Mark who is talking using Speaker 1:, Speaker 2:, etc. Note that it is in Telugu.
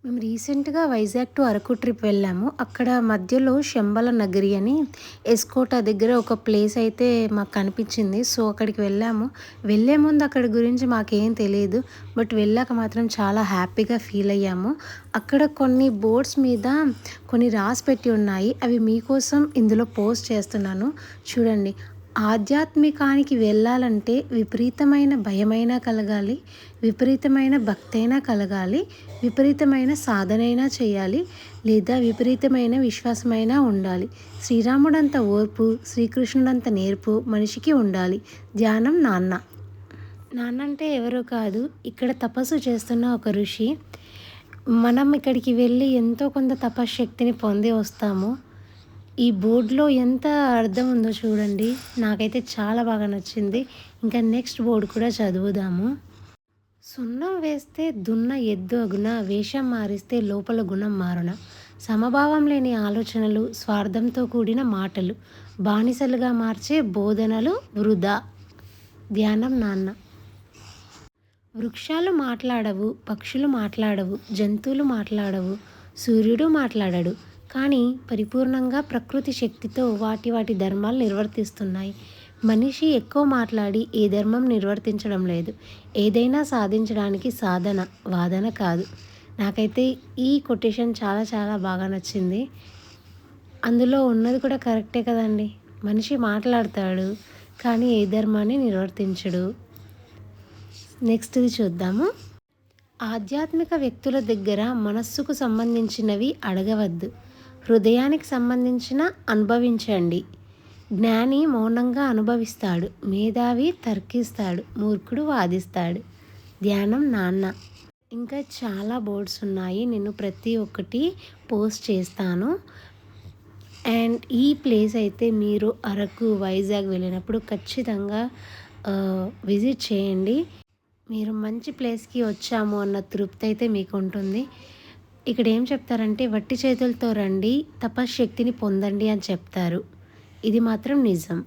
Speaker 1: మేము రీసెంట్‌గా వైజాగ్ టు అరకు ట్రిప్ వెళ్ళాము. అక్కడ మధ్యలో శంబల నగరి అని ఎస్కోట దగ్గర ఒక ప్లేస్ అయితే మాకు కనిపించింది. సో, అక్కడికి వెళ్ళాము. వెళ్ళే ముందు అక్కడి గురించి మాకేం తెలీదు. బట్ వెళ్ళాక మాత్రం చాలా హ్యాపీగా ఫీల్ అయ్యాము. అక్కడ కొన్ని బోర్డ్స్ మీద కొన్ని రాసి పెట్టి ఉన్నాయి. అవి మీకోసం ఇందులో పోస్ట్ చేస్తున్నాను. చూడండి. ఆధ్యాత్మికానికి వెళ్ళాలంటే విపరీతమైన భయమైనా కలగాలి, విపరీతమైన భక్తైనా కలగాలి, విపరీతమైన సాధనైనా చేయాలి, లేదా విపరీతమైన విశ్వాసమైనా ఉండాలి. శ్రీరాముడంత ఓర్పు, శ్రీకృష్ణుడంత నేర్పు మనిషికి ఉండాలి. ధ్యానం నాన్న. నాన్న అంటే ఎవరో కాదు, ఇక్కడ తపస్సు చేస్తున్న ఒక ఋషి. మనం ఇక్కడికి వెళ్ళి ఎంతో కొంత తపశ్శక్తిని పొంది వస్తాము. ఈ బోర్డ్‌లో ఎంత అర్థం ఉందో చూడండి. నాకైతే చాలా బాగా నచ్చింది. ఇంకా నెక్స్ట్ బోర్డ్ కూడా చదువుదాము. సున్నం వేస్తే దున్న ఎద్దు అగున, వేషం మారిస్తే లోపల గుణం మారున. సమభావం లేని ఆలోచనలు, స్వార్థంతో కూడిన మాటలు, బానిసలుగా మార్చే బోధనలు వృధా. ధ్యానం నాన్న. వృక్షాలు మాట్లాడవు, పక్షులు మాట్లాడవు, జంతువులు మాట్లాడవు, సూర్యుడు మాట్లాడడు. కానీ పరిపూర్ణంగా ప్రకృతి శక్తితో వాటి ధర్మాలు నిర్వర్తిస్తున్నాయి. మనిషి ఎక్కువ మాట్లాడి ఏ ధర్మం నిర్వర్తించడం లేదు. ఏదైనా సాధించడానికి సాధన, వాదన కాదు. నాకైతే ఈ కొటేషన్ చాలా చాలా బాగా నచ్చింది. అందులో ఉన్నది కూడా కరెక్టే కదండి. మనిషి మాట్లాడతాడు కానీ ఏ ధర్మాన్ని నిర్వర్తించడు. నెక్స్ట్‌ది చూద్దాము. ఆధ్యాత్మిక వ్యక్తుల దగ్గర మనస్సుకు సంబంధించినవి అడగవద్దు. హృదయానికి సంబంధించిన అనుభవించండి. జ్ఞాని మౌనంగా అనుభవిస్తాడు, మేధావి తర్కిస్తాడు, మూర్ఖుడు వాదిస్తాడు. ధ్యానం నాన్న. ఇంకా చాలా బోర్డ్స్ ఉన్నాయి. నేను ప్రతి ఒక్కటి పోస్ట్ చేస్తాను. అండ్ ఈ ప్లేస్ అయితే మీరు అరకు, వైజాగ్ వెళ్ళినప్పుడు ఖచ్చితంగా విజిట్ చేయండి. మీరు మంచి ప్లేస్‌కి వచ్చాము అన్న తృప్తి అయితే మీకు ఉంటుంది. ఇక్కడ ఏం చెప్తారంటే వట్టి చేతులతో రండి, తపశ్శక్తిని పొందండి అని చెప్తారు. ఇది మాత్రం నిజం.